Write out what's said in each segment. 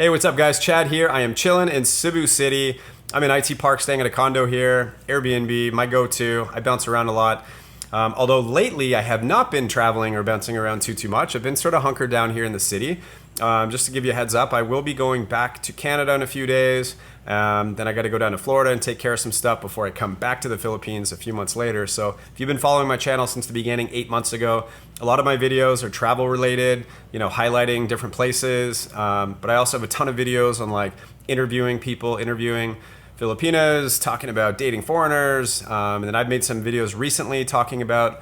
Hey, what's up guys? Chad here. I am chilling in Cebu City. I'm in IT Park staying at a condo here. Airbnb, my go-to. I bounce around a lot. Although lately I have not been traveling or bouncing around too much. I've been sort of hunkered down here in the city. Just to give you a heads up, I will be going back to Canada in a few days. Then I got to go down to Florida and take care of some stuff before I come back to the Philippines a few months later. So if you've been following my channel since the beginning, 8 months ago, a lot of my videos are travel related, highlighting different places. But I also have a ton of videos on like interviewing people, interviewing Filipinas, talking about dating foreigners. And then I've made some videos recently talking about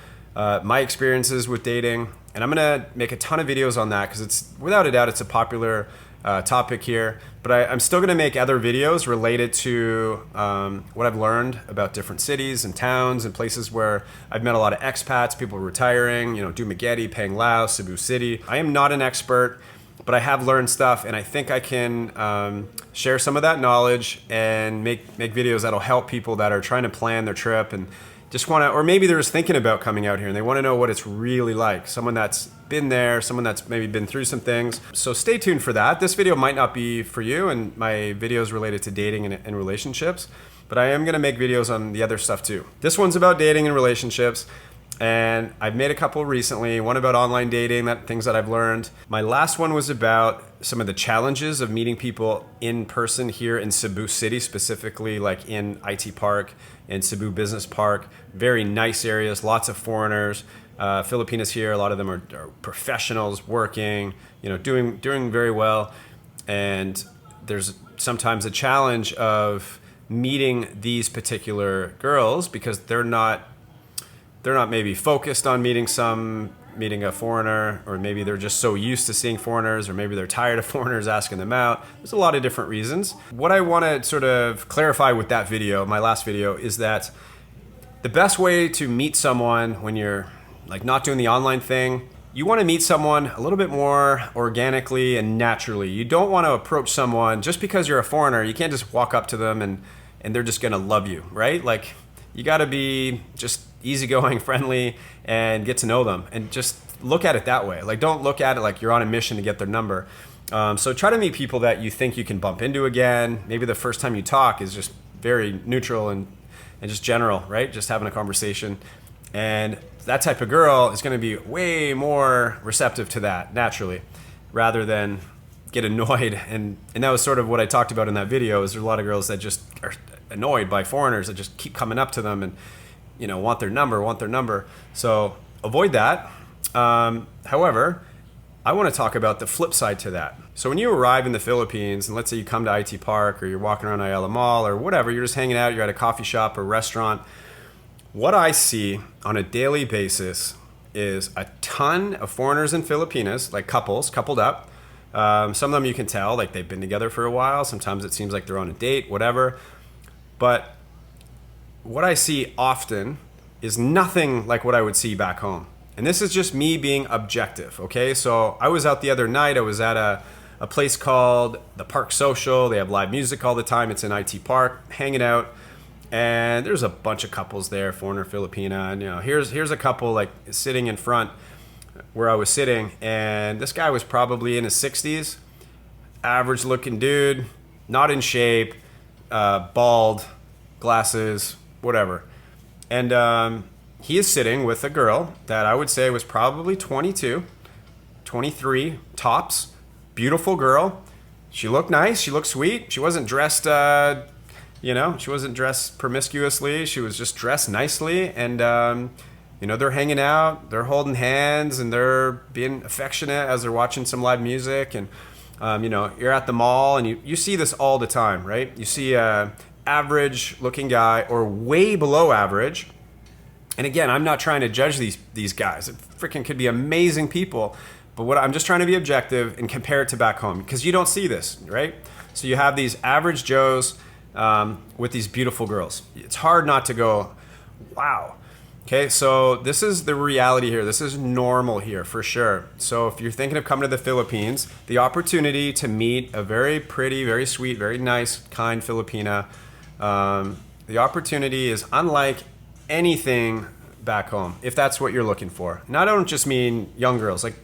my experiences with dating. And I'm gonna make a ton of videos on that because it's, without a doubt, it's a popular topic here. But I'm still gonna make other videos related to what I've learned about different cities and towns and places where I've met a lot of expats, people retiring, Dumaguete, Panglao, Cebu City. I am not an expert, but I have learned stuff, and I think I can share some of that knowledge and make videos that'll help people that are trying to plan their trip and just want to, or maybe they're just thinking about coming out here and they want to know what it's really like. Someone that's been there, someone that's maybe been through some things. So stay tuned for that. This video might not be for you, and my videos related to dating and relationships, but I am going to make videos on the other stuff too. This one's about dating and relationships. And I've made a couple recently, one about online dating, things that I've learned. My last one was about some of the challenges of meeting people in person here in Cebu City, specifically like in IT Park and Cebu Business Park. Very nice areas, lots of foreigners. Filipinos here, a lot of them are professionals working, doing very well. And there's sometimes a challenge of meeting these particular girls because they're not maybe focused on meeting a foreigner, or maybe they're just so used to seeing foreigners, or maybe they're tired of foreigners asking them out. There's a lot of different reasons. What I want to sort of clarify with that video, my last video, is that the best way to meet someone when you're like not doing the online thing, you want to meet someone a little bit more organically and naturally. You don't want to approach someone just because you're a foreigner. You can't just walk up to them and they're just going to love you, right? Like, you got to be just easygoing, friendly, and get to know them, and just look at it that way. Like, don't look at it like you're on a mission to get their number. So try to meet people that you think you can bump into again. Maybe the first time you talk is just very neutral and just general, right? Just having a conversation. And that type of girl is going to be way more receptive to that naturally, rather than get annoyed. And that was sort of what I talked about in that video, is there's a lot of girls that just are annoyed by foreigners that just keep coming up to them and want their number. So avoid that. However, I want to talk about the flip side to that. So when you arrive in the Philippines, and let's say you come to IT Park, or you're walking around Ayala Mall, or whatever, you're just hanging out, you're at a coffee shop or restaurant, what I see on a daily basis is a ton of foreigners and Filipinas, like couples, coupled up. Some of them you can tell, like they've been together for a while. Sometimes it seems like they're on a date, whatever. But what I see often is nothing like what I would see back home. And this is just me being objective, okay? So I was out the other night. I was at a place called the Park Social. They have live music all the time. It's in IT Park, hanging out. And there's a bunch of couples there, foreigner, Filipina. And here's a couple like sitting in front where I was sitting. And this guy was probably in his 60s, average looking dude, not in shape, bald, glasses, whatever. And he is sitting with a girl that I would say was probably 22, 23 tops. Beautiful girl. She looked nice. She looked sweet. She wasn't dressed, she wasn't dressed promiscuously. She was just dressed nicely. And, they're hanging out, they're holding hands, and they're being affectionate as they're watching some live music. And, you're at the mall, and you see this all the time, right? You see a average looking guy or way below average. And again, I'm not trying to judge these guys. It freaking could be amazing people. But I'm just trying to be objective and compare it to back home, because you don't see this, right? So you have these average Joes with these beautiful girls. It's hard not to go, wow. Okay, so this is the reality here. This is normal here for sure. So if you're thinking of coming to the Philippines, the opportunity to meet a very pretty, very sweet, very nice, kind Filipina, the opportunity is unlike anything back home, if that's what you're looking for. And I don't just mean young girls, like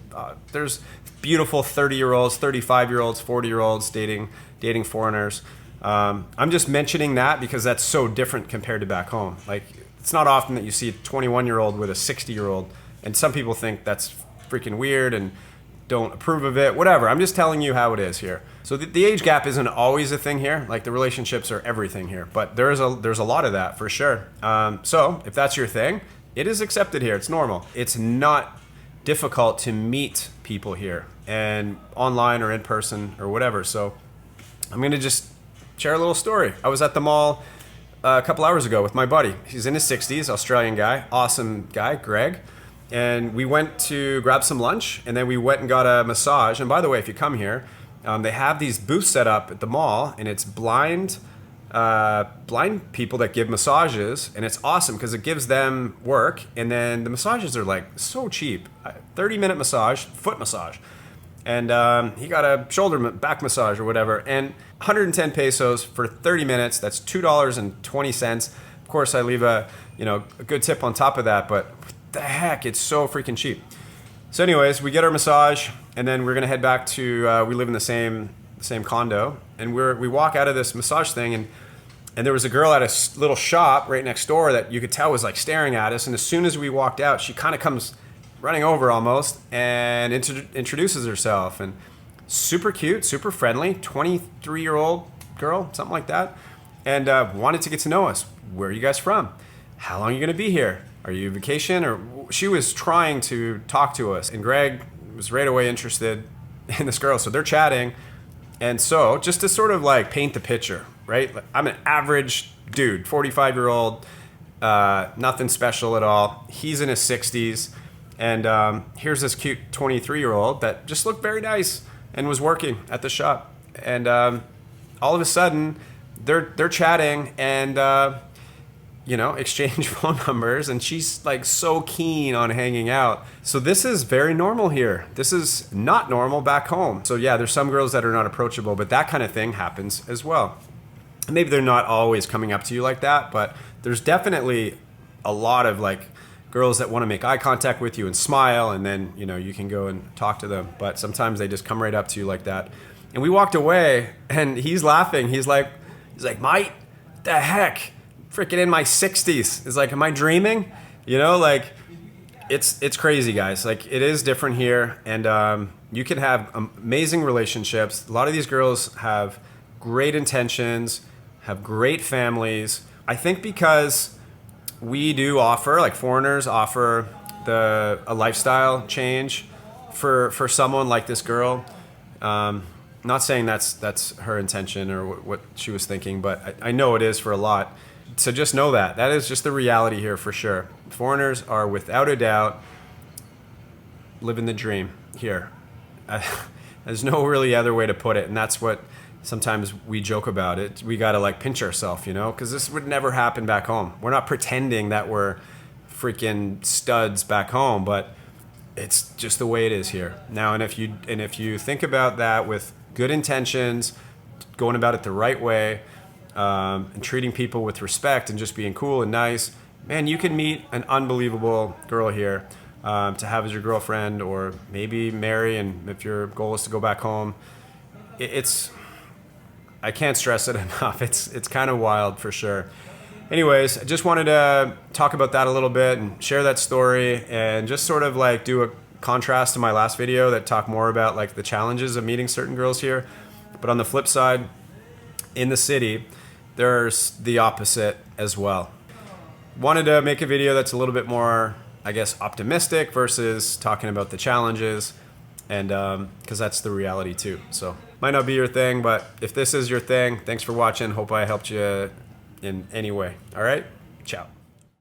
There's beautiful 30-year-olds, 35-year-olds, 40-year-olds dating foreigners. I'm just mentioning that because that's so different compared to back home. Like, it's not often that you see a 21-year-old with a 60-year-old, and some people think that's freaking weird and don't approve of it, whatever. I'm just telling you how it is here. So the age gap isn't always a thing here. Like, the relationships are everything here, but there's a lot of that for sure. So if that's your thing, it is accepted here. It's normal. It's not difficult to meet people here, and online or in person or whatever. So I'm gonna just share a little story. I was at the mall a couple hours ago with my buddy. He's in his 60s, Australian guy, awesome guy, Greg. And we went to grab some lunch, and then we went and got a massage. And by the way, if you come here, they have these booths set up at the mall, and it's blind people that give massages, and it's awesome because it gives them work. And then the massages are like so cheap, 30-minute massage, foot massage, and he got a back massage or whatever, and 110 pesos for 30 minutes. That's $2.20. Of course, I leave a good tip on top of that, but what the heck, it's so freaking cheap. So anyways, we get our massage, and then we're gonna head back to we live in the same condo, and we walk out of this massage thing, and there was a girl at a little shop right next door that you could tell was like staring at us. And as soon as we walked out, she kind of comes running over almost and introduces herself, and super cute, super friendly, 23-year-old girl, something like that, and wanted to get to know us. Where are you guys from? How long are you gonna be here? Are you on vacation? Or she was trying to talk to us, and Greg was right away interested in this girl. So they're chatting. And so just to sort of like paint the picture, right? I'm an average dude, 45-year-old, nothing special at all. He's in his 60s. And here's this cute 23-year-old that just looked very nice and was working at the shop. And all of a sudden they're chatting and, exchange phone numbers, and she's like so keen on hanging out. So this is very normal here. This is not normal back home. So yeah, there's some girls that are not approachable, but that kind of thing happens as well. And maybe they're not always coming up to you like that, but there's definitely a lot of like girls that want to make eye contact with you and smile, and then you can go and talk to them. But sometimes they just come right up to you like that. And we walked away, and he's laughing. He's like, mate, the heck? Freaking in my 60s. It's like, am I dreaming? Like, it's crazy, guys. Like, it is different here, and you can have amazing relationships. A lot of these girls have great intentions, have great families. I think because we do offer, like foreigners offer a lifestyle change for someone like this girl. Not saying that's her intention or what she was thinking, but I know it is for a lot. So just know that is just the reality here for sure. Foreigners are without a doubt living the dream here. There's no really other way to put it, and that's what sometimes we joke about it. We gotta like pinch ourselves, because this would never happen back home. We're not pretending that we're freaking studs back home, but it's just the way it is here now. And if you think about that with good intentions, going about it the right way, and treating people with respect and just being cool and nice, man, you can meet an unbelievable girl here to have as your girlfriend, or maybe marry, and if your goal is to go back home. I can't stress it enough. It's kind of wild for sure. Anyways, I just wanted to talk about that a little bit and share that story, and just sort of like do a contrast to my last video that talked more about like the challenges of meeting certain girls here. But on the flip side, in the city, there's the opposite as well. Wanted to make a video that's a little bit more, I guess, optimistic versus talking about the challenges, and because that's the reality too. So might not be your thing, but if this is your thing, thanks for watching. Hope I helped you in any way. All right, ciao.